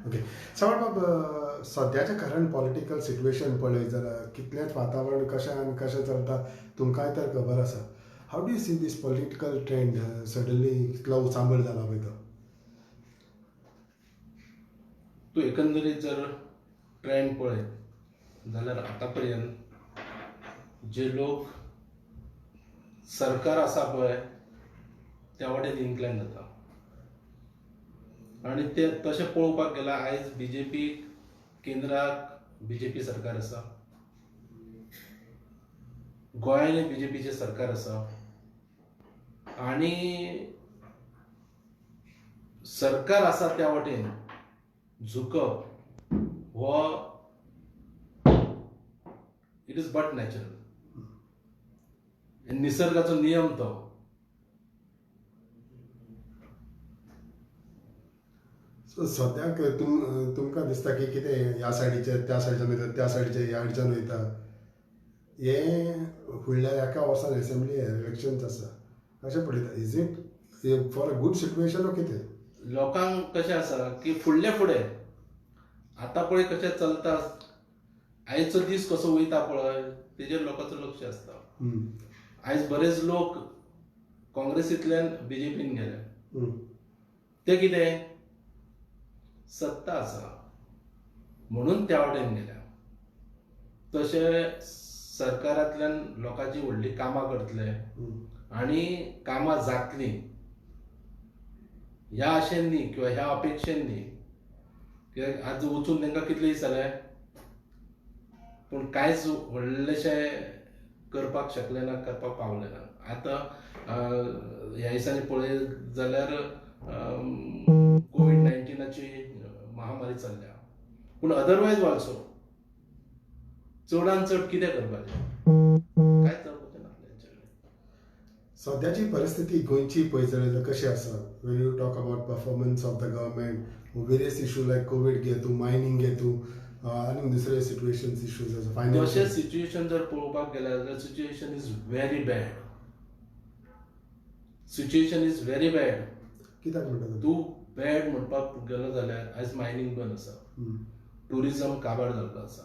Okay. सावळ बाब, सद्याचें current political situation पळयत जाल्यार कितलेंच वातावरण कशें आनी कशें चलता तुमकांय तर खबर आसा. How do you see this political trend suddenly इतलो उचांबळ जाला पळय तो? तूं एकंदरीत जर ट्रेंड पळयत जाल्यार आतां पर्यंत जे लोक सरकार आसा पळय त्या वाटेन इन्क्लायन जाता आनी ते तशें पळोवपाक गेल्यार आयज बीजेपी केंद्राक बीजेपी सरकार आसा, गोंयांतय बीजेपीचें सरकार आसा आनी सरकार आसा त्या वाटेन झुकप हो इट इज बट नॅचरल. निसर्गाचो नियम तो. सो सद्याक तुमकां दिसता की कितें ह्या सायडीचे त्या सायडीच्यान वयता, त्या सायडीचे ह्या सायडीच्यान वयता, हें फुडल्या एका वर्सान एसेंब्ली इलेक्शन्स आसा कशें पळयता? Is it for a good situation ओ कितें? लोकांक कशें आसा की फुडले फुडें आतां पळय कशें चलता, आयचो दीस कसो वयता पळय तेजेर लोकांचो लक्ष आसता. आयज बरेच लोक काँग्रेसींतल्यान बीजेपीन गेले. ते कितें सत्ता आसा म्हणून त्या वाटेन गेल्या. तशें सरकारांतल्यान लोकांची व्हडली कामां करतले आनी कामां जातलीं ह्या आशेन न्ही किंवा ह्या अपेक्षेन न्ही. कित्याक आज वचून तांकां कितले दीस जाले पूण कांयच व्हडलेशें करपाक शकले ना, करपाक पावले ना. आतां ह्या दिसांनी पळयत जाल्यार कोविड-19ची महामारी चल्ल्या पूण अदरवायज ऑल्सो चडांत चड कितें करपाचें कांयच जावपाचें ना तेंच्यानी. सद्याची परिस्थिती गोंयची पळयत जाल्यार कशी आसा? Wien you talk about performance of the government, various issue like Covid घे तूं, मायनींग घे तूं, आनी दुसरे सिट्युएशन्स इश्यूज आसा तशें फायनान्शियल. सिच्युएशन जर पळोवपाक गेल्यार जाल्यार situation is very bad. Situation is very bad. कित्याक म्हणटा तूं बॅड म्हणपाक गेलो जाल्यार आयज मायनींग बंद आसा, टुरिजम काबार जाल्लो आसा,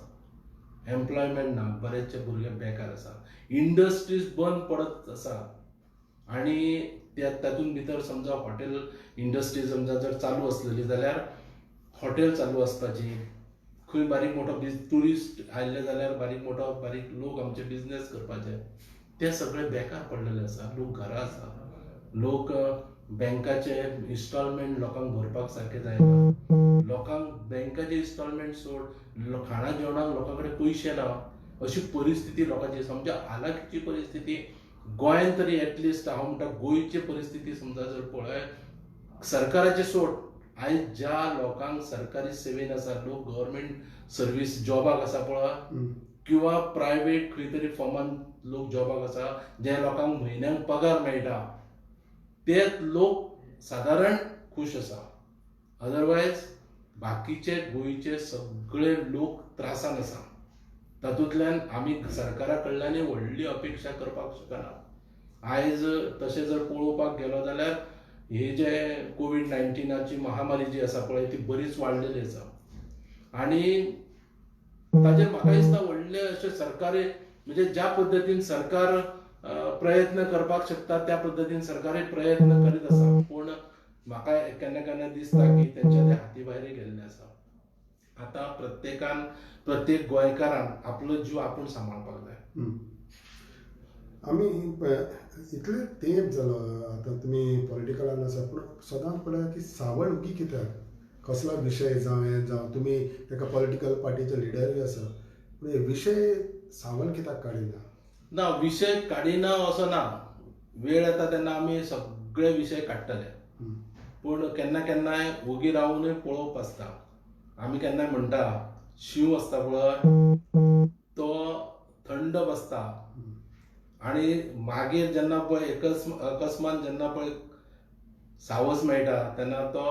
एम्प्लॉयमेंट ना, बरेचशे भुरगे बेकार आसा, इंडस्ट्रीज बंद पडत आसा आनी तातूंत भितर समजा हॉटेल इंडस्ट्री समजा जर चालू आसलेली जाल्यार हॉटेल चालू आसपाची, खंय बारीक मोठो टुरिस्ट आयल्ले जाल्यार बारीक लोक आमचे बिझनेस करपाचे ते सगळे बेकार पडलेले आसा. लोक घरा आसा, लोक बँकाचे इन्स्टॉलमेंट लोकांक भरपाक सारके जायना, लोकांक बँकाचे इन्स्टॉलमेंट सोड, खाणा जेवणाक लोकां कडेन पयशे ना, अशी परिस्थिती लोकांची समजा हालाकीची परिस्थिती गोंयांत तरी एटलिस्ट हांव म्हणटा गोंयची परिस्थिती समजा जर पळय सरकाराचे सोड, आयज ज्या लोकांक सरकारी सेवेन आसा, लोक गव्हर्मेंट सर्वीस जॉबाक आसा पळय किंवा प्रायवेट खंय तरी फॉर्मान लोक जॉबाक आसा, जे लोकांक म्हयन्याक पगार मेळटा ते लोक सादारण खूश आसा. अदरवायज बाकीचे गोंयचे सगळे लोक त्रासान आसा. तातूंतल्यान आमी सरकारा कडल्यानय व्हडली अपेक्षा करपाक शकना. आयज तशें जर पळोवपाक गेलो जाल्यार हे जे कोविड-19ची महामारी जी आसा पळय ती बरीच वाडलेली आसा आनी ताजेर म्हाका दिसता व्हडले अशे सरकारी म्हणजे ज्या पद्दतीन सरकार प्रयत्न करपाक शकता त्या पद्दतीन सरकारूय प्रयत्न करीत आसा पूण म्हाका केन्ना केन्ना दिसता की तेंच्या ते हाती भायर गेल्ले आसा. आतां प्रत्येक गोंयकारान आपलो जीव आपूण सांबाळपाक जाय. आमी इतले तेंप जालो आतां तुमी पॉलिटिकलान आसा पूण सदांच पळय की सावळ उगी कित्याक? कसलो विशय जावं हें जावं, तुमी एका पॉलिटिकल पार्टीचे लिडरूय आसा पूण हे विशय सावळ कित्याक काडिना? ना, विशय काडिना असो ना. वेळ येता तेन्ना आमी सगळे विशय काडटले पूण केन्ना केन्नाय ओगी रावूनय पळोवप आसता. आमी केन्नाय म्हणटा शिव आसता पळय तो थंड बसता आनी मागीर जेन्ना पळय अकस्मात जेन्ना पळय सावस मेळटा तेन्ना तो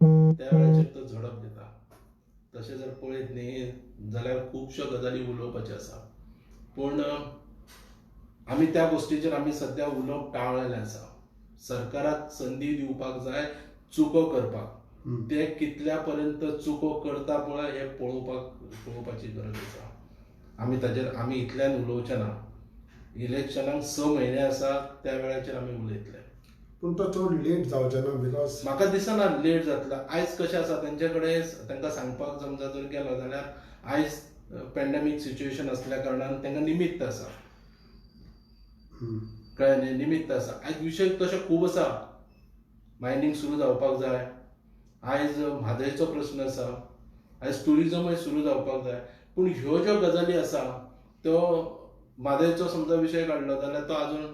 त्या वेळाचेर तो झडप दिता. तशें जर पळयत न्ही जाल्यार खुबश्यो गजाली उलोवपाच्यो आसा पूण आमी त्या गोश्टीचेर आमी सद्या उलोवप टाळलेलें आसा. सरकाराक संदी दिवपाक जाय चुको करपाक. ते कितल्या पर्यंत चुको करता पळय हे पळोवपाची गरज आसा. आमी इतल्यान उलोवचे ना. इलेक्शनाक 6 म्हयने आसा त्या वेळाचेर आमी उलयतले. पूण तो चड लेट जावचें ना बिकॉज म्हाका दिसना लेट जातलो. आयज कशें आसा तेंचे कडेन तांकां सांगपाक समजा जर गेलो जाल्यार आयज पॅन्डेमीक सिच्युएशन आसल्या कारणान तांकां निमित्त आसा. कळ्ळें न्ही? निमित्त आसा. आयज विशय तशे खूब आसा. मायनींग सुरू जावपाक जाय. आयज म्हादयचो प्रश्न आसा. आयज टुरिजमूय सुरू जावपाक जाय. पूण ह्यो ज्यो गजाली आसा त्यो म्हादयचो समजा विशय काडलो जाल्यार तो आजून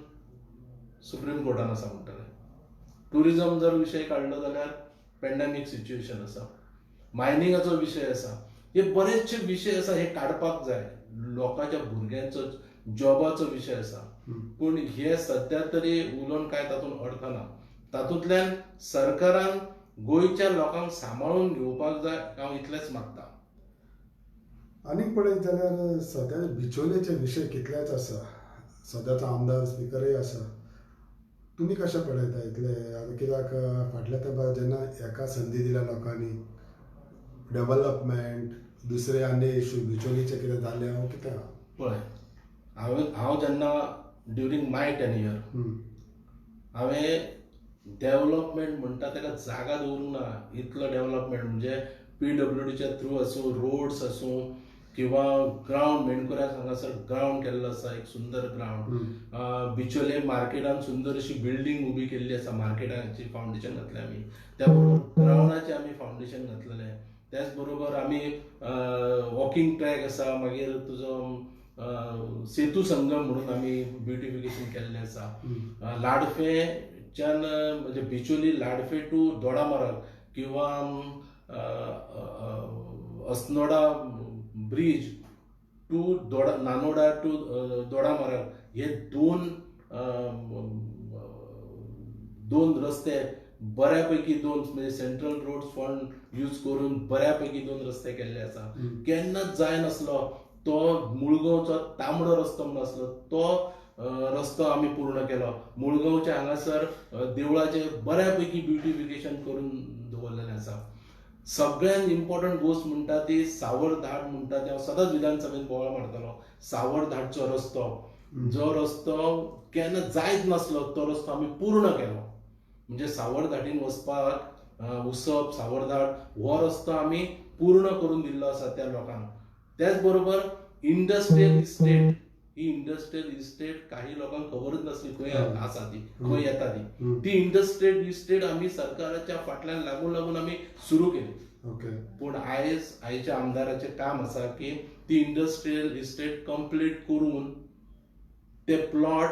सुप्रीम कोर्टान आसा म्हणटले. टुरिजम जर विशय काडलो जाल्यार पॅन्डेमीक सिच्युएशन आसा. मायनिंगाचो विशय आसा. हे बरेचशे विशय आसा, हे काडपाक जाय. लोकांच्या भुरग्यांचो जॉबाचो विशय आसा. पूण हे सध्या तरी उलोवन कांय तातूंत अर्थ ना. तातूंतल्यान सरकारान गोंयच्या लोकांक सांबाळून घेवपाक जाय. हांव इतलेंच मागतां. आनीक पळयत जाल्यार सद्या बिचोलेचे विशय कितलेच आसा. सद्याचो आमदार स्पिकरय आसा. तुमी कशें पळयता इतले कित्याक फाटल्या तेंपार जेन्ना एका संदी दिल्या लोकांनी डेव्हलपमेंट दुसरे आनी इश्यू बिचोलीचे कितें जालें हांव कितें पळय, हांव जेन्ना ड्युरींग माय टेन्युअर हांवें डेव्हलपमेंट म्हणटा ताका जागा दवरूंक ना. इतलो डेव्हलपमेंट म्हणजे PWDच्या थ्रू आसूं, रोड्स आसूं किंवा ग्रावंड मेणकुऱ्या हांगासर ग्रावंड केल्लो आसा, एक सुंदर ग्रावंड. बिचोले मार्केटान सुंदर अशी बिल्डींग उबी केल्ली आसा. मार्केटाची फावंडेशन घातलें आमी. त्या बरोबर ग्रावंडाचें आमी फावंडेशन घातलेलें. त्याच बरोबर आमी वॉकिंग ट्रॅक आसा. मागीर तुजो सेतू संगम म्हणून आमी ब्युटिफिकेशन केल्लें आसा. लाडफेच्यान म्हणजे बिचोली लाडफे टू दोडामार्ग किंवा Asnoda bridge to Nanoda to Dodamarg हे दोन रस्ते बऱ्यापैकी म्हणजे सेंट्रल रोड्स फंड यूज करून बऱ्यापैकी 2 रस्ते केल्ले आसा. केन्नाच जाय नासलो तो मुळगांवचो तांबडो रस्तो म्हणून आसलो तो रस्तो आमी पूर्ण केलो. मुळगांवच्या हांगासर देवळाचे बऱ्यापैकी ब्युटिफिकेशन करून दवरलेलें आसा. सगळ्यांत इम्पॉर्टंट गोष्ट म्हणटा ती सावरधाड म्हणटा ती. हांव सदांच विधानसभेत बोवाळ मारतालो. सावरधाडचो रस्तो, जो रस्तो केन्ना जायत नासलो तो रस्तो आमी पूर्ण केलो. म्हणजे सावरधाटीन वचपाक उसप सावरधाड हो रस्तो आमी पूर्ण करून दिल्लो आसा त्या लोकांक. त्याच बरोबर इंडस्ट्रियल इस्टेट, ही इंडस्ट्रियल इस्टेट काही लोकांक खबरच नासली खंय आसा ती, खंय येता ती इंडस्ट्रियल इस्टेट आमी सरकाराच्या फाटल्यान लागून आमी सुरू केली. पूण आयच्या आमदाराचें काम आसा की ती इंडस्ट्रियल इस्टेट कंप्लीट करून ते प्लॉट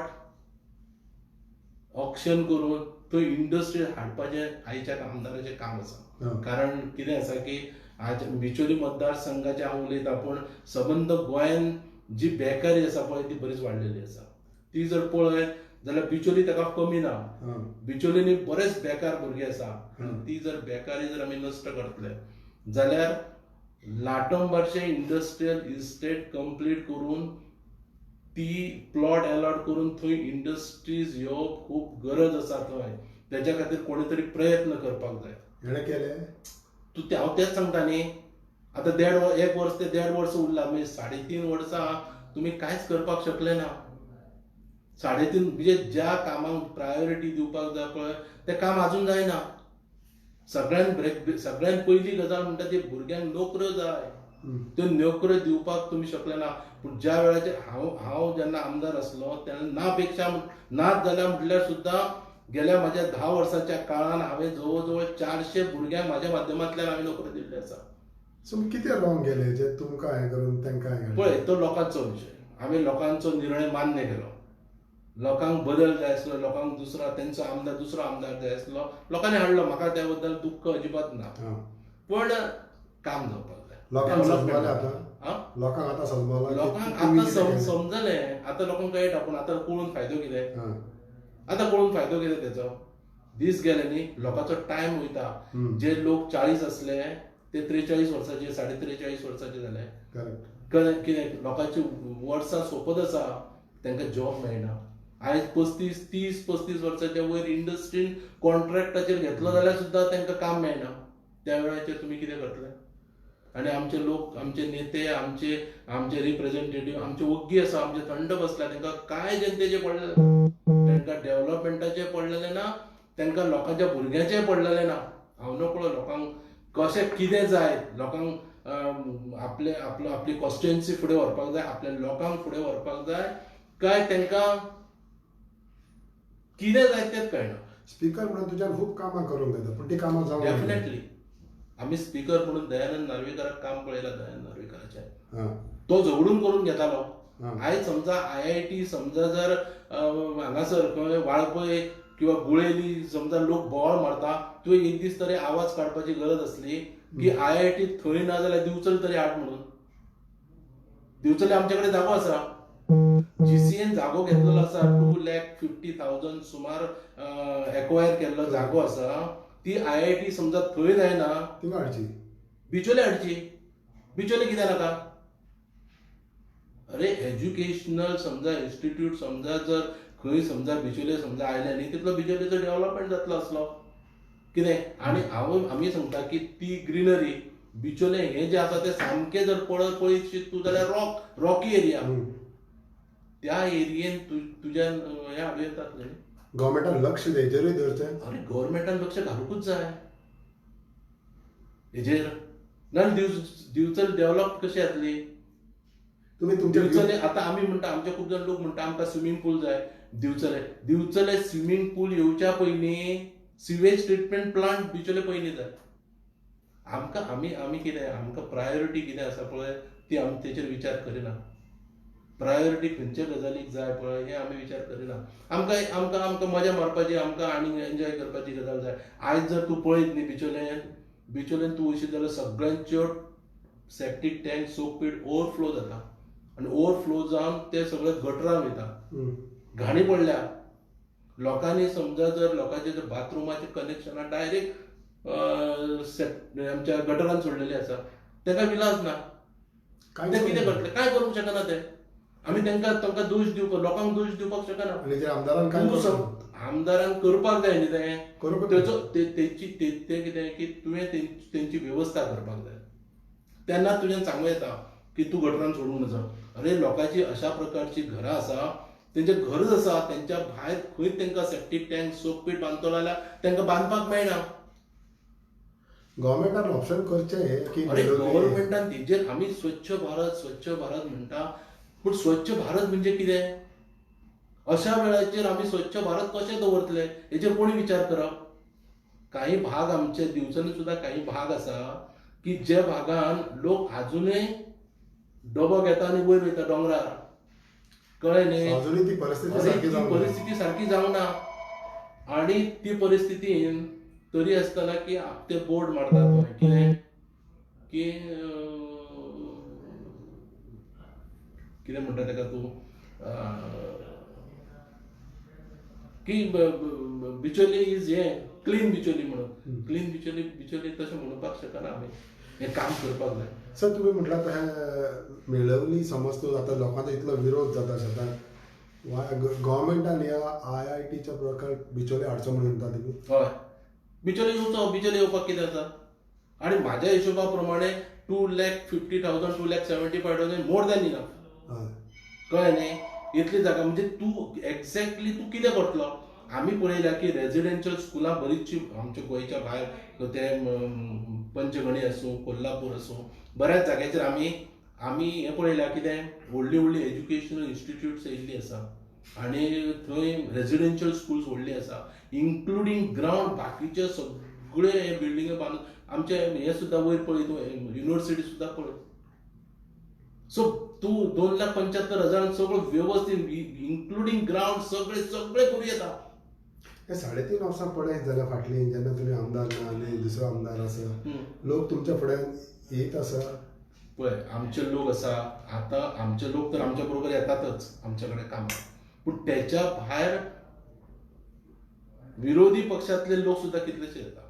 ऑक्शन करून थंय इंडस्ट्री हाडपाचें आयच्या आमदाराचें काम आसा. कारण कितें आसा की आज बिचोली मतदारसंघाचे हांव उलयतां पूण सबंद गोंयान जी बेकारी आसा पळय ती बरीच वाडलेली आसा. ती जर पळयत जाल्यार बिचोली ताका कमी ना. बिचोलीनी बरेच बेकार भुरगे आसा. ती जर बेकारी जर आमी नश्ट करतले जाल्यार लाटंबारचे इंडस्ट्रियल इस्टेट कंप्लीट करून ती प्लॉट अलॉट करून थंय इंडस्ट्रीज ह्यो खूब गरज आसा. थंय त्याच्या खातीर कोणी तरी प्रयत्न करपाक जाय. हेणे केले हांव तेच सांगता न्ही. आतां 1 वर्स ते 1.5 वर्स उरला म्हणजे 3.5 वर्सां तुमी कांयच करपाक शकले ना. 3.5 म्हणजे ज्या कामाक प्रायोरिटी दिवपाक जाय पळय तें काम आजून जायना. सगळ्यांत पयली गजाल म्हणटा ती भुरग्यांक नोकऱ्यो जाय. त्यो नोकऱ्यो दिवपाक तुमी शकले ना. पूण ज्या वेळाचेर हांव जेन्ना आमदार आसलो तेन्ना नाच जाल्यार म्हटल्यार सुद्दां गेल्या म्हाज्या 10 वर्साच्या काळान हांवें जवळ 400 भुरग्यांक म्हाज्या माध्यमांतल्यान हांवें नोकऱ्यो दिल्ल्यो आसा. सो कितें रॉंग गेलें जे तुमकां हें करून तांकां हें पळय तो लोकांचो विशय. हांवें लोकांचो निर्णय मान्य केलो. लोकांक बदल जाय आसलो. लोकांक तेंचो आमदार दुसरो आमदार जाय आसलो. लोकांनी हाडलो. म्हाका त्या बद्दल दुख्ख अजिबात ना. पण काम जावपाक जाय. लोकांक आतां समजलें. आतां लोकांक कळटा. पूण आतां कळून फायदो कितें? आतां कळून फायदो कितें तेचो? दीस गेले न्ही लोकांचो टायम वयता. जे लोक 40 आसले ते 43 वर्साचे 43.5 वर्साचे जाले. कितें लोकांची वर्सां सोंपत आसा तांकां जॉब मेळना. आयज 30-35 वर्साच्या वयर इंडस्ट्रीन कॉन्ट्रॅक्टाचेर घेतलो जाल्यार सुद्दां तांकां काम मेळना. त्या वेळाचेर तुमी कितें करतले? आनी आमचे लोक, आमचे नेते, आमचे रिप्रेझेंटेटिव्ह, आमचे वग्गी आसा, आमचे थंड बसला, तांकां काय जनतेचे पडलेले ना, तांकां डेव्हलपमेंटाचे पडलेले ना, तांकां लोकांच्या भुरग्यांचेय पडलेले ना. हांव नकळो लोकांक कशें कितें जाय, लोकांक आपली कॉन्स्टिट्युएन्सी फुडें व्हरपाक जाय, आपल्या लोकांक फुडें व्हरपाक जाय, काय तांकां कितें जाय तेंच कळना. स्पीकर म्हणून तुज्यान खूब कामां करूंक जाता, पूण ती कामां जावंक ना. डेफिनेटली आमी स्पीकर म्हणून दयानंद नार्वेकाराक काम पळयलां, दयानंद नार्वेकाराचें. हां तो झगडून करून घेतालो. हां आयज समजा IIT समजा जर हांगासर खंय वाळपय किंवा गुळेली समजा लोक बोवाळ मारता, तुवें एक दीस तरी आवाज काडपाची गरज आसली की IIT थंय ना जाल्यार दिवचल तरी हाड म्हणून. दिवचले आमचे कडेन जागो आसा. GCN जागो घेतलेलो आसा, 2,50,000 सुमार एक्वायर केल्लो जागो आसा. ती IIT समजा थंय जायना, थिंगा हाडची. बिचोले हाडची. बिचोले कित्याक नाका? अरे एज्युकेशनल समजा इन्स्टिट्यूट समजा जर खंय समजा बिचोले समजा आयले न्ही, तितलो बिचोलेचो डेव्हलपमेंट जातलो आसलो. कितें? आनी आमी सांगता की ती ग्रीनरी बिचोले हे जे आसा ते सामके जर पळयत तूं जाल्यार रॉकी एरिया. त्या एरियेन तुज्यान हे हाडूं येतात न्ही. गव्हर्मेंटान लक्ष हेजेरूय धरचें. अरे गव्हर्मेंटान लक्ष घालूंकूच जाय हेजेर, नाल्यार दिवचल डेव्हलप कशी जातली? तुमी तुमचे दिवचले आतां आमी म्हणटा, आमचे खूब जाण लोक म्हणटा आमकां स्विमींग पूल जाय. दिवचले स्विमींग पूल येवच्या पयलीं सिवेज ट्रिटमेंट प्लांट बिचोले पयलीं जाय. आमी कितें, आमकां प्रायोरिटी कितें आसा पळय ती आमी तेचेर विचार करिना. प्रायोरिटी खंयच्या गजालीक जाय पळय हे आमी विचार करिना. आमकां मजा मारपाची, आमकां आनी एन्जॉय करपाची गजाल जाय. आयज जर तूं पळयत न्ही बिचोलेन तूं वयशीत जाल्यार सगळ्यांच्यो सेप्टीक टँक, सोक पीट ओवरफ्लो जाता. आनी ओवरफ्लो जावन ते सगळे गटरान वयता. घाणी पडल्या. लोकांनी समजा जर लोकांचे जर बाथरुमाचे कनेक्शनां डायरेक्ट आमच्या गटरान सोडलेली आसा, ताका विलाज ना. ते कितें करतले? काय करूंक शकना ते. आमी तांकां दोश दिवपाक, लोकांक दोश दिवपाक शकना. आनी ते आमदारान काय आमदारान करपाक जाय न्ही तें. करूंक ते कितें की तुवें तेंची वेवस्था करपाक जाय. तेन्ना तुज्यान सांगूं येता की तूं गटरान सोडूंक नजो. अरे लोकांची अशा प्रकारची घरां आसा, तेंचे घरच आसा, तेंच्या भायर खंय तांकां सेप्टीक टँक, सोक पीट बांदतलो जाल्यार तांकां बांदपाक मेळना. गव्हर्मेंटान ऑप्शन करचें की अरे गव्हर्मेंटान तेजेर आमी स्वच्छ भारत म्हणटा, पूण स्वच्छ भारत म्हणजे कितें? अशा वेळाचेर आमी स्वच्छ भारत कशें दवरतले हेचेर कोणी विचार करप? काही भाग आमचे दिवचले सुद्दां काही भाग आसा की जे भागान लोक अजूनय डबो घेता आनी वयर वयता दोंगरार. कळ्ळें न्ही? अजूनय ती परिस्थिती सारकी जावना. आनी ती परिस्थितीन तरी आसतना की ते बोर्ड मारतात कितें की कितें म्हणटा ताका तूं की बिचोली इज हे क्लीन बिचोली म्हणून. क्लीन बिचोली तशें म्हणपाक शकना आमी. हें काम करपाक जाय. सर तुमी म्हटलां तशें मेळवली समज तूं आतां लोकांचो इतलो विरोध जाता शेतान, गव्हर्मेंटान ह्या IITच्या प्रकार बिचोले हाडचो म्हणून म्हणटा तुमी? हय, बिचोले येवपाक कितें जाता? आनी म्हाज्या हिशोबा प्रमाणे 2,50,000 2,75,000 मोर दॅन इनफ. कळ्ळें न्ही? इतली जागा म्हणजे तूं एक्झॅक्टली तूं कितें करतलो? आमी पळयल्या की रेजिडेन्शियल स्कुलां बरीचशी आमच्या गोंयच्या भायर ते पंचगणी आसूं, कोल्हापूर आसूं, बऱ्याच जाग्याचेर आमी हें पळयल्या कितें व्हडली एज्युकेशनल इन्स्टिट्यूट्स येयल्लीं आसा. आनी थंय रेजिडेन्शियल स्कूल्स व्हडली आसा, इन्क्लुडींग ग्रावंड बाकीचे सगळे हे बिल्डिंगे बांदून आमचे हे सुद्दां वयर पळय तूं युनिवर्सिटी सुद्दां पळय. सो तूं 2,75,000 सगळं व्यवस्थीत इन्क्लुडींग ग्रावंड सगळे करूं येता. हे 3.5 वर्सां पळयत जाल्यार फाटलीं जेन्ना तुमी आमदार ना आनी दुसरो आमदार आसा, लोक तुमच्या फुड्यान येत आसा? पळय आमचे लोक आसा, आतां आमचे लोक तर आमच्या बरोबर येतातच आमच्या कडेन कामाक, पूण तेच्या भायर विरोधी पक्षांतले लोक सुद्दां कितलेशे येता.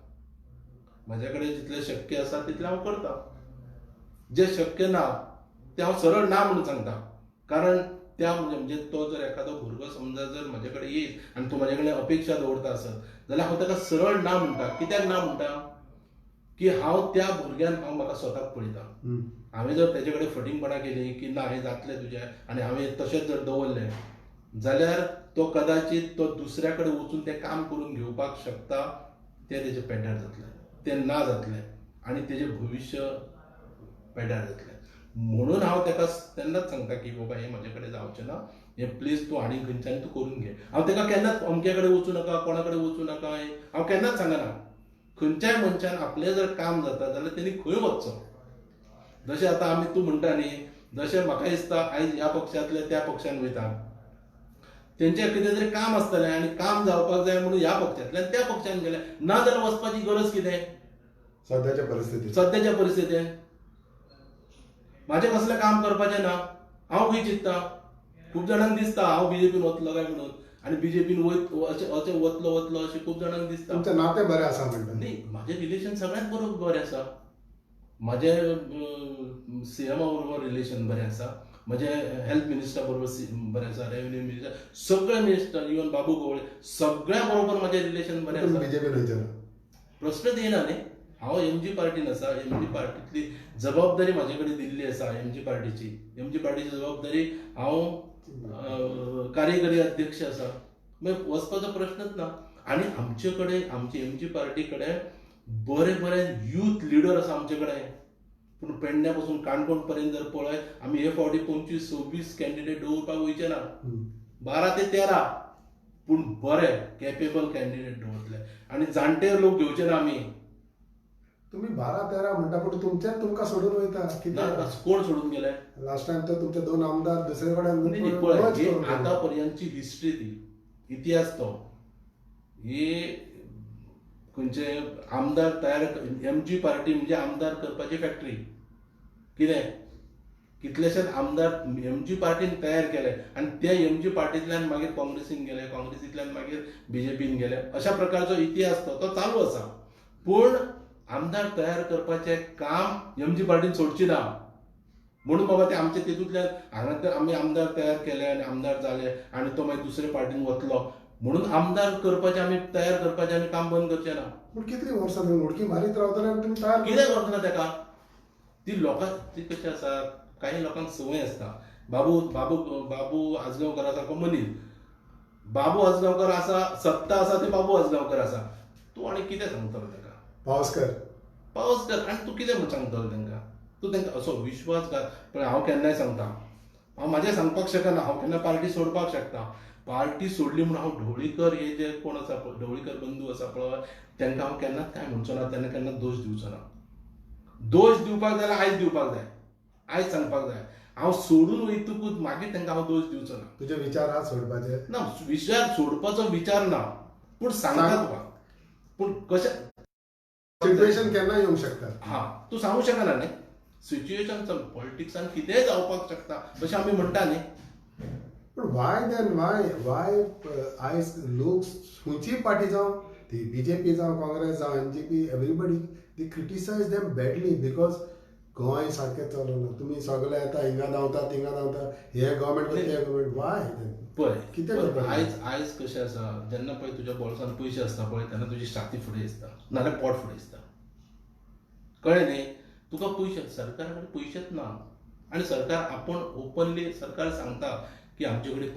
म्हाज्या कडेन जितलें शक्य आसा तितलें हांव करतां. जे शक्य ना ते हांव सरळ ना म्हणून सांगता. कारण त्या म्हणजे तो जर एखादो भुरगो समजा जर म्हाजे कडेन येयत आनी तूं म्हाजे कडेन अपेक्षा दवरता आसत जाल्यार हांव ताका सरळ ना म्हणटा. कित्याक ना म्हणटा? की हांव त्या भुरग्यान हांव म्हाका स्वताक पळयता. हांवें जर तेजे कडेन फटींगपणां केली की ना हें जातलें तुजें आनी हांवें तशेंच जर दवरलें जाल्यार तो कदाचित तो दुसऱ्या कडेन वचून तें काम करून घेवपाक शकता. तें तेजें पेड्ड्यार जातलें, तें ना जातलें आनी तेजें भविश्य पेड्ड्यार जातलें. म्हणून हांव तेका तेन्नाच सांगता की बाबा हें म्हाजे कडेन जावचें ना, हें प्लीज तूं आनी खंयच्यान तूं करून घे. हांव तेका केन्नाच अमके कडेन वचूं नाका, कोणा कडेन वचूं नाका हें हांव केन्नाच सांगना. खंयच्याय मनशान आपलें जर काम जाता जाल्यार तेणी खंय वचचो. जशें आतां आमी तूं म्हणटा न्ही, जशें म्हाका दिसता आयज ह्या पक्षांतले त्या पक्षान वयता, तेंचें कितें तरी काम आसतलें आनी काम जावपाक जाय म्हणून ह्या पक्षांतल्यान त्या पक्षान गेले. ना जाल्यार वचपाची गरज कितें सध्याच्या परिस्थितीत. सद्याच्या परिस्थितीन म्हाजें कसलें काम करपाचें ना. हांव खंय चिंतता, खूब जाणांक दिसता हांव बीजेपीन वतलो काय म्हणून आनी बीजेपीन अशें वतलो अशें खूब जाणांक दिसता. तुमचें नातें बरें आसा म्हणटा न्ही, म्हाजें रिलेशन सगळ्यांत बरें आसा. म्हाजें सीएमा बरोबर रिलेशन बरें आसा, म्हजें हेल्थ मिनिस्टरा बरोबर बरें आसा, रेव्हेन्यू मिनिस्टर, सगळे मिनिस्टर, इवन बाबू गवळे, सगळ्या बरोबर म्हजें रिलेशन बरें आसा. बीजेपीन वयचें ना. प्रश्नच येना न्ही. हांव एमजी पार्टीन आसा. एमजी पार्टींतली जबाबदारी म्हाजे कडेन दिल्ली आसा एमजी पार्टीची. एमजी पार्टीची जबाबदारी हांव कार्यकारी अध्यक्ष आसा. मागीर वचपाचो प्रश्नच ना. आनी आमचे कडेन आमची एमजी पार्टी कडेन बरे यूथ लिडर आसा आमचे कडेन. पूण पेडण्या पासून काणकोण पर्यंत जर पळय आमी हे फावटी 25-26 कॅन्डिडेट दवरपाक वयचे ना. 12 ते 13 पूण बरे कॅपेबल कॅन्डिडेट दवरतले आनी जाणटे लोक घेवचे ना आमी. तुम्ही 12-13 म्हणटा पूण तुमच्यात तुमकां सोडून वयता कित्याक? कोण सोडून गेले? लास्ट टाइम तर तुमचे 2 आमदार दुसरे कडेन पळय आता पर्यंतची हिस्ट्री ती, इतिहास तो, हे खंयचे आमदार तयार एमजी पार्टी म्हणजे आमदार करपाची फॅक्टरी. कितें कितलेशेच आमदार एमजी पार्टीन तयार केले आनी ते एमजी पार्टींतल्यान मागीर काँग्रेसीन गेले, काँग्रेसींतल्यान मागीर बीजेपीन गेले. अशा प्रकारचो इतिहास तो चालू आसा. पूण आमदार तयार करपाचें काम एमजी पार्टीन सोडची ना. म्हणून बाबा ते आमचे तितूंतल्यान हांगा तर आमी आमदार तयार केले आनी आमदार जाले आनी तो मागीर दुसरे पार्टीन वतलो म्हणून आमदार करपाचें आमी तयार करपाचें आमी काम बंद करचें ना. पूण कितलीं वर्सां तुम्ही उडकी मारीत रावतले आनी तुमी तयार कितें करतना तेका ती लोकां ती कशी आसा, काही लोकांक संवय आसता. बाबू बाबू बाबू आजगांवकर आसा तो मनीस, बाबू आजगांवकर आसा, सत्ता आसा ते बाबू आजगांवकर आसा. तूं आनी कितें सांगतलो तेका? पावस कर आनी तूं कितें म्हूण सांगतलो तेंकां? तूं तेंकां असो विश्वासघात. पण हांव केन्नाय सांगता, हांव म्हाजें सांगपाक शकना, हांव केन्ना पार्टी सोडपाक शकता. पार्टी सोडली म्हणून हांव ढवळीकर हे जे कोण आसा पळय, ढवळीकर बंधू आसा पळय, तेंकां हांव केन्नाच काय म्हणचो ना, तेन्ना केन्ना दोश दिवचो ना. दोश दिवपाक जाल्यार आयज दिवपाक जाय, आयज सांगपाक जाय. हांव सोडून वयतकूच मागीर तेंकां हांव दोश दिवचो ना. तुजे विचार आहा सोडपाचे? ना, विचार सोडपाचो विचार ना, पूण सांगता तुका. पूण कशें सिच्युएशन केन्ना येवंक शकता. हा, तूं सांगू शकना न्ही. सिच्युएशन पॉलिटिक्सान कितेंय जावपाक शकता तशें आमी म्हणटा न्ही. पूण वाय आयज लोक खंयचीय पार्टी जावं ती बीजेपी जावं काँग्रेस जावं MGP, everybody they criticise them badly because Goa सारकें चलना. तुमी सगळे येता हिंगा धांवता थिंगा धांवता, हे गव्हर्मेंट ते गव्हर्मेंट. वाय पळय कितें करपाक? आयज कशें आसा, जेन्ना पळय तुज्या बोल्सान पयशे आसता पळय तेन्ना तुजी छाती फुडें दिसता, नाल्यार पोट फुडें दिसता. कळ्ळें न्ही? तुका पयशे, सरकारा कडेन पयशेच ना आनी सरकार आपूण ओपनली सरकार सांगता की आमचे कडेन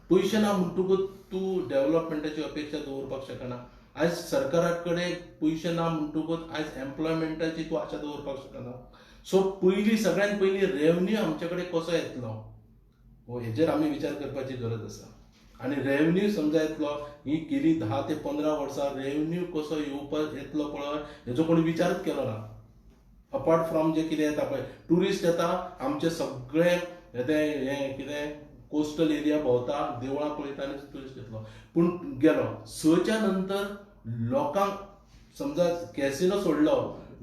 पयशे ना म्हणटकूच तूं डेव्हलपमेंटाची अपेक्षा दवरपाक शकना. आयज सरकारा कडेन पयशे ना म्हणटकूच आयज एम्प्लॉयमेंटाची तूं आशा दवरपाक शकना. सो सगळ्यांत पयलीं रेव्हन्यू आमचे कडेन कसो येतलो हेजेर आमी विचार करपाची गरज आसा. आनी रेव्हन्यू समजा येतलो, ही गेली 10 ते 15 वर्सां रेव्हन्यू कसो येतलो पळय हेजो कोणी विचारच केलो ना. अपार्ट फ्रॉम जे कितें येता पळय, ट्युरिस्ट येता, आमचे सगळे हे कितें कोस्टल एरिया भोंवता, देवळां पळयता आनी ट्युरिस्ट येतलो. पूण गेलो 6च्या नंतर लोकांक समजा कॅसिनो सोडलो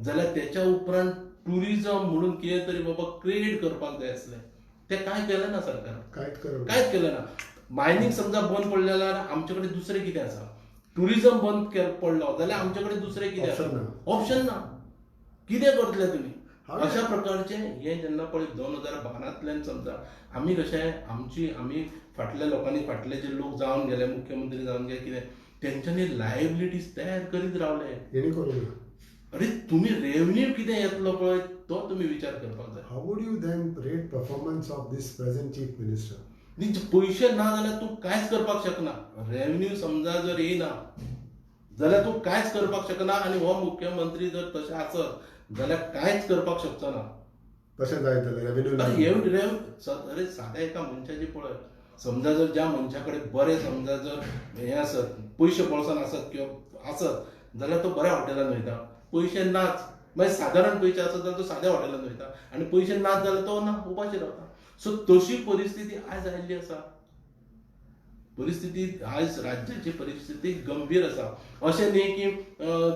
जाल्यार तेच्या उपरांत ट्युरिजम म्हणून कितें तरी बाबा क्रिएट करपाक जाय आसलें. तें कांय केलें ना सरकार, कांयच केलें ना. मायनींग समजा बंद पडलें जाल्यार आमचे कडेन दुसरें कितें आसा? ट्युरिजम बंद पडलो जाल्यार आमचे कडेन दुसरें कितें आसा? ऑप्शन ना. कितें करतले तुमी? अशा प्रकारचे हे जेन्ना पळय 2012तल्यान समजा आमी कशें आमी फाटल्या लोकांनी, फाटले जे लोक जावन गेले, मुख्यमंत्री जावन गेले, कितें तेंच्यांनी लायबिलिटीज तयार करीत रावले. अरे तुम्ही रेव्हन्यू किती येतलो पळय तो तुम्ही विचार करपाक जाय. How would you then rate performance of this present chief minister? नी पयशे ना जाल्यार तूं कांयच करपाक शकना. रेव्हन्यू समजा जर येयना जाल्यार तूं कांयच करपाक शकना आनी हो मुख्यमंत्री जर तशें आसत जाल्यार कांयच करपाक शकचो ना. तशें जायतलें रेव्हेन्यू अरे साध्या एका मनशाची पळय समजा जर ज्या मनशा कडेन बरें समजा जर हें आसत पयशे पळसन आसत किंवा आसत जाल्यार तो बऱ्या हॉटेलान वयता. पयशे नाच मागीर सादारण पयशे आसत जाल्यार तो साद्या हॉटेलान वयता आनी पयशे नाच जाल्यार तो ना उपाशी रावता. सो तशी परिस्थिती आज आयिल्ली आसा. परिस्थिती आज राज्याची परिस्थिती गंभीर आसा. अशें न्ही की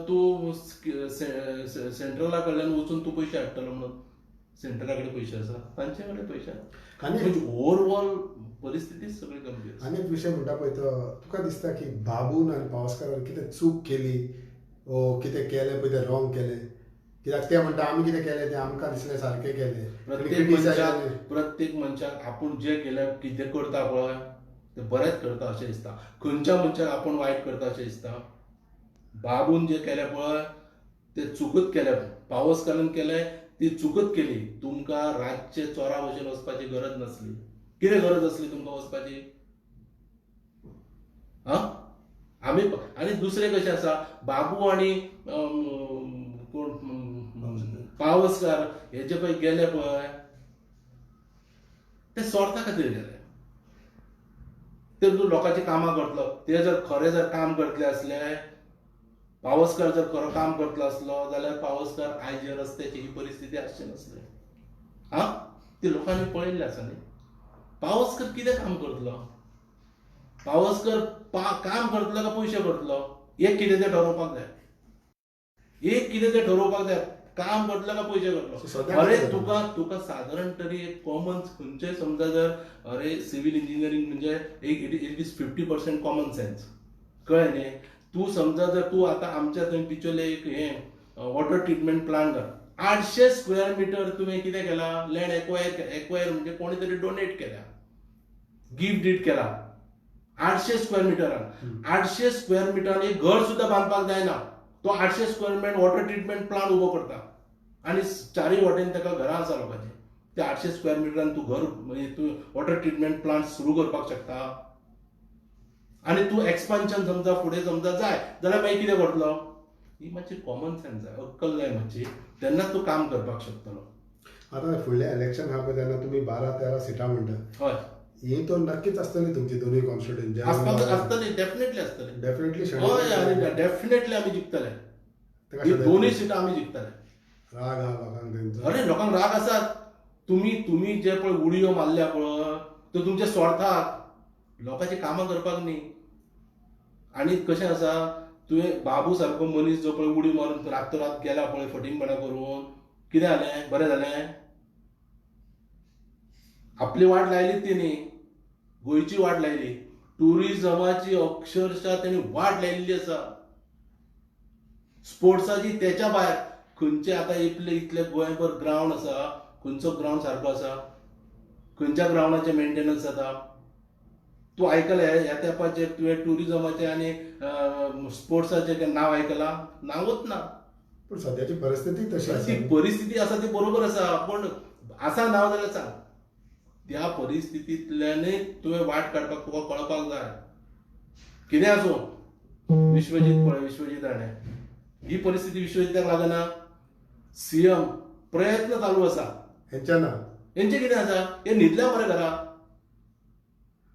तूं सेंट्रला कडल्यान वचून तूं पयशे हाडटलो म्हणून. सेंट्रला कडेन पयशे आसा तांचे कडेन पयशे ना म्हणजे ओवरऑल परिस्थिती सगळी गंभीर. आनी एक विशय म्हणटा पळय तो तुका दिसता की बाबून आनी पावसकारान कितें चूक केली ओ कितें केलें पळय तें रॉंग केलें? कित्याक ते म्हणटा आमी कितें केलें तें आमकां दिसलें सारकें केलें. प्रत्येक मनशाक आपूण जें केलें कितें करता पळय तें बरेंच करता अशें दिसता. खंयच्या मनशाक आपूण वायट करता अशें दिसता. बाबून जें केलें पळय तें चुकूच केलें. पावसकारान केलें ती चुकूच केली. तुमकां रातचे चोरा भशेन वचपाची गरज नासली. कितें गरज आसली तुमकां वचपाची? आमी आनी दुसरें कशें आसा बाबू आनी कोण पावसकार हे जे पळय गेले पळय ते स्वार्था खातीर गेले. तर तूं लोकांची कामां करतलो ते जर खरें जर काम करतले असले पावसकार जर खरो काम करतलो असलो जाल्यार पावसकार आयज जे रस्त्याची ही परिस्थिती आसची नासली. ती लोकांनी पळयल्लें आसा न्ही. पावसकर कितें काम करतलो? पावसकर काम करतलो का पयशे करतलो? एक कितें तें ठरोवपाक जाय. एक कितें तें ठरोवपाक जाय. काम करतलो का पयशे करतलो? अरे तुका सादारण तरी एक कॉमन खंयचेय समजा जर अरे सिव्हिल इंजिनियरिंग म्हणजे इट इज 50% कॉमन सेन्स. कळ्ळें न्ही. तूं समजा जर तूं आतां आमच्या थंय बिचोले एक हें water treatment plant 800 square metre तुवें कितें केलां लँड एक्वायर म्हणजे कोणी तरी डोनेट केल्या गिफ्ट डीड केला 800 स्क्वेअर मिटरान. 800 स्क्वेअर मिटरान एक घर सुद्धा बांदपाक जायना. तो 800 square metre water treatment plant उबो करता आनी चारय वाटेन ताका घरां आसा लोकांची. त्या 800 स्क्वेअर मिटरान तूं घर म्हणजे तूं वॉटर ट्रिटमेंट प्लांट सुरू करपाक शकता. आनी तूं एक्सपान्शन समजा फुडें समजा जाय जाल्यार मागीर कितें करतलो? ही मातशी कॉमन सेन्स जाय अक्कल जाय मातशी तेन्नाच तूं काम करपाक शकतलो. आतां फुडलें इलेक्शन आहा पळय तेन्ना तुमी 12-13 सिटां म्हणटा. हय ही तर नक्कीच आसतली तुमची दोनूय कॉन्स्टिट्युएंसी. आसतली डेफिनेटली आसतली. डेफिनेटली हय डेफिनेटली आमी जिखतले. ही दोनूय सिटां आमी जिखतले. राग आहा लोकांक तेंचो. अरे लोकांक राग आसात. तुम्ही जे पळय उडयो मारल्या पळय तो तुमच्या स्वार्थाक लोकांची कामां करपाक न्ही. आनी कशें आसा तुवें बाबू सारको मनीस जो पळय उडी मारून रातोरात गेला पळय फटींगपणां करून कितें जालें? बरें जालें? आपली वाट लायलीच तेणी गोंयची वाट लायली. टुरिझमाची अक्षरशः तेणी वाट लायिल्ली आसा. स्पोर्ट्साची त्याच्या भायर खंयचे आतां इतले गोंयभर ग्रावंड आसा खंयचो ग्रावंड सारको आसा? खंयच्या ग्रावंडाचे मेंटेनन्स जाता? तूं आयकलें ह्या तेंपाचेर तुवें टुरिझमाचें आनी स्पोर्ट्साचें नांव आयकलां? नांवूच ना. पूण सद्याची परिस्थिती तशी आसा. ती परिस्थिती आसा ती बरोबर आसा पूण आसा नांव जाल्यार सांग. त्या परिस्थितींतल्यानय तुवें वाट काडपाक तुका कळपाक जाय. कितें आसूं विश्वजीत पळय विश्वजीत राणे ही परिस्थिती विश्वजिताक लागना. सीएम प्रयत्न चालू आसा. हेंचे कितें आसा? हे न्हिदल्या मरे घरा.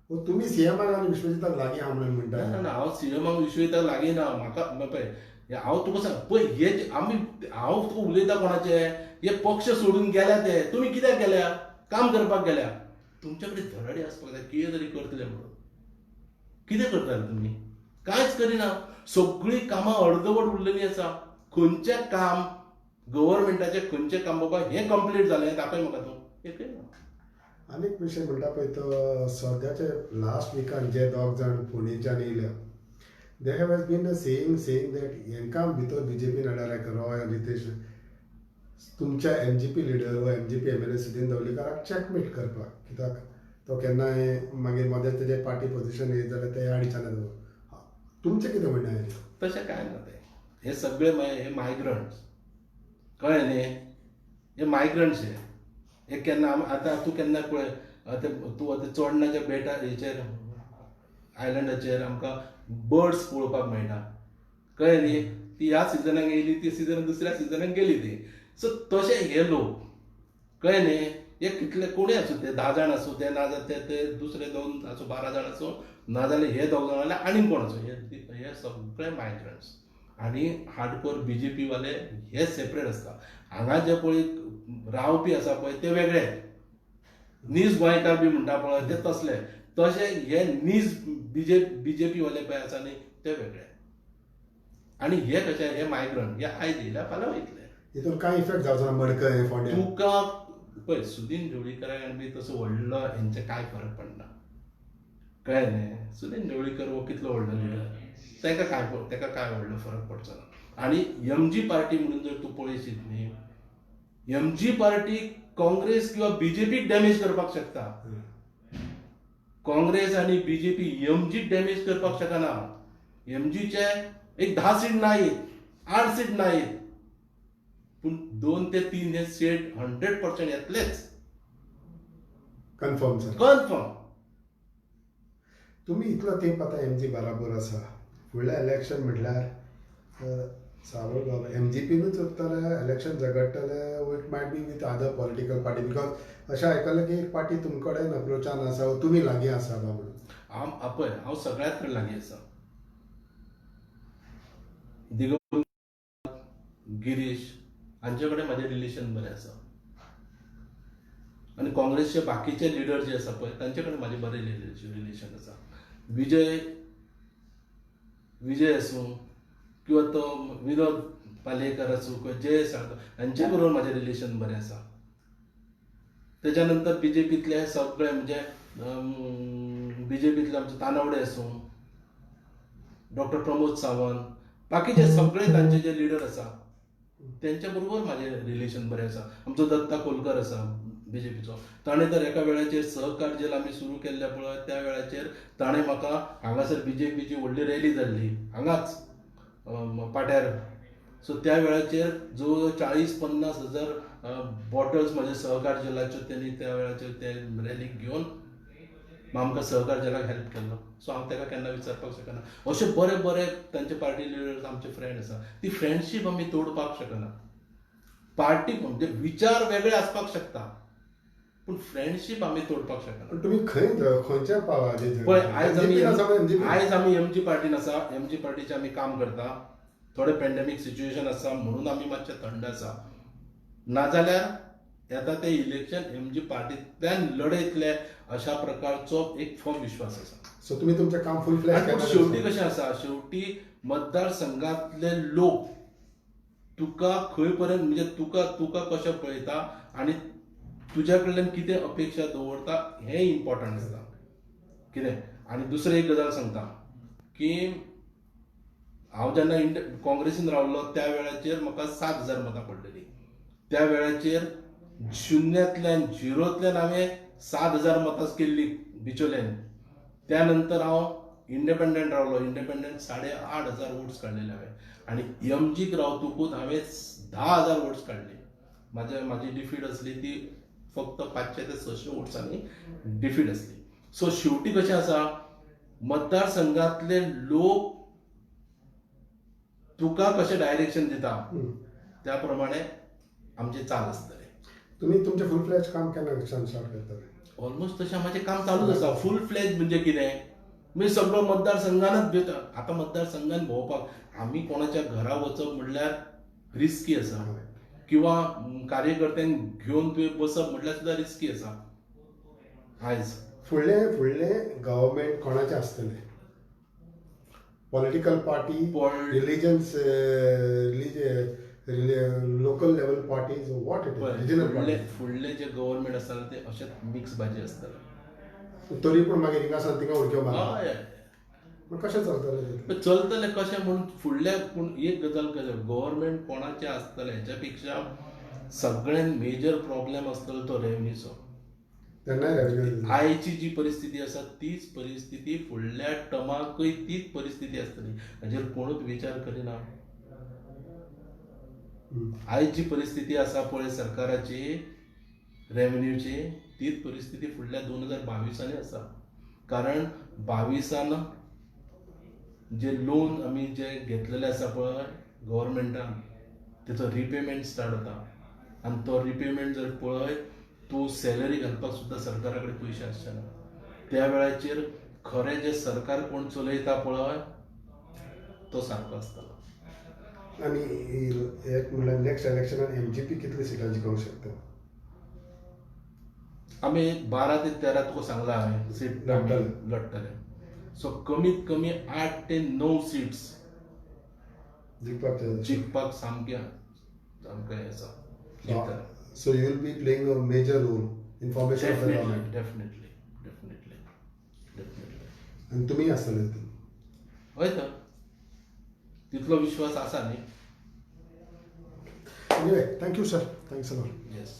तुमी सीएमाक आनी विश्वजिताक लागीं आहा म्हणून म्हणटा. ना हांव सीएमाक विश्वजिताक लागीं ना. म्हाका पळय हांव तुका सांग पळय हे आमी हांव तुका उलयता कोणाचे हे पक्ष सोडून गेल्या ते तुमी कित्याक गेल्या? काम करपाक गेल्या. तुमचे कडेन धडाडे आसपाक जाय कितें तरी करतले म्हणून. कितें करताले तुमी? कांयच करिना. सगळीं कामां अर्दवट उरलेलीं आसा. खंयचें काम गव्हर्नमेंटाचें खंयचें काम बाबा हें कंप्लीट जालें दाखय म्हाका तूं. एकय ना. आनीक विशय म्हणटा पळय तो सद्याचे लास्ट विकान जे दोग जाण फोंडेच्यान येयल्या they have has been saying that हेंकां भितर बीजेपीन हाडल्यार लायक रॉय रितेश तुमच्या एमजीपी लिडर वा एमजीपी एमएलए सिटीन दवलेकाराक चॅकमेट करपाक. कित्याक तो केन्नाय मागीर मदें तेजे पार्टी पोजिशन येयत जाल्यार ते हाडिच्यान तुमचें कितें म्हणणें? तशें कांय ना. ते हे सगळे हे मायग्रंट्स कळ्ळें न्ही. हे मायग्रंट्स हे केन्ना आतां तूं केन्ना पळय तूं आतां चोडणाच्या बेटार हेचेर आयलंडाचेर आमकां बर्ड्स पळोवपाक मेळटा, कळ्ळें न्ही. ती ह्या सिजनाक येयली ती सिजन दुसऱ्या सिजनाक गेली ती. सो तशे हे लोक, कळ्ळें न्ही. हे कितले कोणूय आसूं ते 10 जाण आसूं ते ना जाल्यार ते दुसरे 2 आसूं 12 जाण आसूं नाजाल्यार हे 2 जाण जाल्यार आनीक कोण आसूं हे सगळे मायग्रंट्स. आनी हार्डकोर BJP वाले हे सेपरेट आसता. हांगा जे पळय रावपी आसा पळय ते वेगळे, नीज गोंयकार बी म्हणटा पळय ते तसले. तशे हे नीज BJP वाले पळय आसा न्ही ते वेगळे. आनी हे कशे हे मायग्रंट हे आयज येयल्या फाल्यां वयतले. हितून कांय इफेक्ट जावचो ना मडकय फोंड्या. तुका पळय सुदीन ढवळीकराक बी तसो व्हडलो हेंचे कांय फरक पडना, कळ्ळें न्ही. सुदीन ढवळीकर हो कितलो व्हडलो लिडर, तेका काय व्हडलो फरक पडचो ना. आनी MG पार्टी म्हणून जर तूं पळयशीत न्ही, MG पार्टी काँग्रेस किंवा BJPक डॅमेज करपाक शकता. काँग्रेस आनी BJP MG डॅमेज करपाक शकना. MGचे एक 10 सीट नाहीत, 8 सीट नाहीत, पूण 2 ते 3 हे सीट 100% येतलेच कन्फर्म सर. कन्फर्म. तुम्ही इतलो तेंप आतां MG बराबर आसा. फुडलें इलेक्शन म्हटल्यार सावळगाव MGPनूच उरतले, इलेक्शन झगडटले, it might be with other political party. Because अशें आयकलें की एक पार्टी तुमचे कडेन अप्रोचान आसा, तुमी लागीं आसा बा म्हणून. पळय हांव सगळ्यात कडेन लागीं आसा. दिगो गिरीश हांचे कडेन म्हाजें रिलेशन बरें आसा. आनी काँग्रेसचे बाकीचे लिडर जे आसा पळय तांचे कडेन म्हाजें बरें रिलेशन आसा. विजय आसूं किंवा तो विनोद पालयेकर आसूं किंवा जयेश साळकर हांचे बरोबर म्हाजें रिलेशन बरें आसा. तेच्या नंतर BJPतले सगळे म्हणजे BJPतले आमचे तानावडे आसूं, डॉक्टर प्रमोद सावंत, बाकीचे सगळे तांचे जे लिडर आसा त्यांच्या बरोबर माझे रिलेशन बरें आसा. आमचो दत्ता कोलकर आसा BJPचो, ताणें तर एका वेळाचेर सहकार्य आमी सुरू केल्ले पळय त्या वेळाचेर ताणें म्हाका हांगासर BJPची व्हडली रॅली जाल्ली हांगाच पाट्यार. सो त्या वेळाचेर जो 40-50 हजार बॉटल्स म्हाजे सहकार जलाच्यो त्यांनी त्या वेळाचेर ते रॅलीक घेवन आमकां सहकार जलाक हेल्प केल्लो. सो हांव ताका केन्ना विचारपाक शकना. अशे बरे बरे तांचे पार्टी लिडर्स आमचे फ्रेंड आसा. ती फ्रेंडशीप आमी तोडपाक शकना. पार्टी म्हणजे विचार वेगळे आसपाक शकता पूण फ्रेंडशीप आमी तोडपाक शकना. पण तुम्ही खंयच्या पावाचेर पळय आयज आमी MG पार्टीन आसा. MG पार्टीचे आमी काम करता. थोडे पॅन्डेमीक सिच्युएशन आसा म्हणून आमी मातशे थंड आसा. नाजाल्यार येता ते इलेक्शन MG पार्टींतल्यान लढयतले अशा प्रकारचो एक फर्म विश्वास आसा. सो तुम्ही तुमचें काम फुल फ्लॅश पूण शेवटी कशें आसा, शेवटी मतदारसंघातले लोक तुका खंय पर्यंत म्हणजे तुका कशें पळयता आनी तुज्या कडल्यान कितें अपेक्षा दवरता हें इम्पॉर्टंट आसता. कितें आनी दुसरी एक गजाल सांगता की हांव जेन्ना काँग्रेसीन रावल्लो त्या वेळाचेर म्हाका 7,000 मतां पडलेलीं. त्या वेळाचेर झिरोतल्यान हांवें 7,000 मतां केल्ली बिचोलेन. त्यानंतर हांव इंडिपेंडंट रावलो. इंडिपेंडंट 8,500 वोट्स काडलेले हांवें. आनी MGक रावतकूच हांवें 10,000 वोट्स काडले. म्हाजी डिफीट आसली ती फक्त 500 ते 600 वोट्सांनी डिफीट आसली. सो शेवटी कशें आसा, मतदारसंघातले लोक तुका कशें डायरेक्शन दिता त्या प्रमाणे आमचे चाल आसतले. तुम्ही तुमचें फुल फ्लॅश काम केन्ना स्टार्ट करतले? ऑलमोस्ट तशें म्हाजें काम चालूच आसा. फूल फ्लॅज म्हणजे कितें, मी सगळो मतदारसंघानच भिता. आतां मतदारसंघान भोंवपाक आमी कोणाच्या घरा वचप म्हणल्यार रिस्की आसा, किंवा कार्यकर्त्यांक घेवन तुवें बसप म्हणल्यार सुद्दां रिस्की आसा. आयज फुडले गव्हर्मेंट कोणाचें आसतलें? Political party, religions, local level parties, what it is, regional party? फुडले जे गव्हर्मेंट आसता ते अशें मिक्स भाजी आसतले. तरी पूण मागीर हिंगा सावन थिंगा उडक्यो मारता. हय मग कशें चलतलें? चलतलें कशें म्हणून फुडल्या. पूण एक गजाल कशें, गव्हर्मेंट कोणाचें आसतलें हेच्या पेक्षा सगळ्यात मेजर प्रॉब्लेम आसतलो तो रेव्हन्यूचो. आयची जी परिस्थिती आसा तीच परिस्थिती फुडल्या टर्माकय तीच परिस्थिती आसतली. हाजेर कोणूच विचार करिना. आयज जी परिस्थिती आसा पळय सरकाराची रेव्हेन्यूची, तीच परिस्थिती फुडल्या 2022 आसा. कारण 22 जे लोन आमी जे घेतलेले आसा पळय गव्हर्मेंटान, तेचो रिपेमेंट स्टार्ट जाता. आनी तो रिपेमेंट जर पळय, तूं सॅलरी घालपाक सुद्दां सरकारा कडेन पयशे आसचे ना. त्या वेळाचेर खरें जे सरकार कोण चलयता पळय, तो सारको आसतलो. आनी एक म्हणल्यार नेक्स्ट इलेक्शनान MGP कितली सिटां जिखोवंक शकता? आमी 12 ते 13 तुका सांगला हांवें सीट लढटले. सो कमीत कमी 8 ते 9 सीट्स जिखपाक सामकें हें आसा. जिखतले. So you will be playing a major role in formation of the government. Definitely. आनी तुमी आसतले तितून. हय तर तितलो विश्वास आसा न्ही. Anyway, thank you, sir. Thanks a lot. Yes.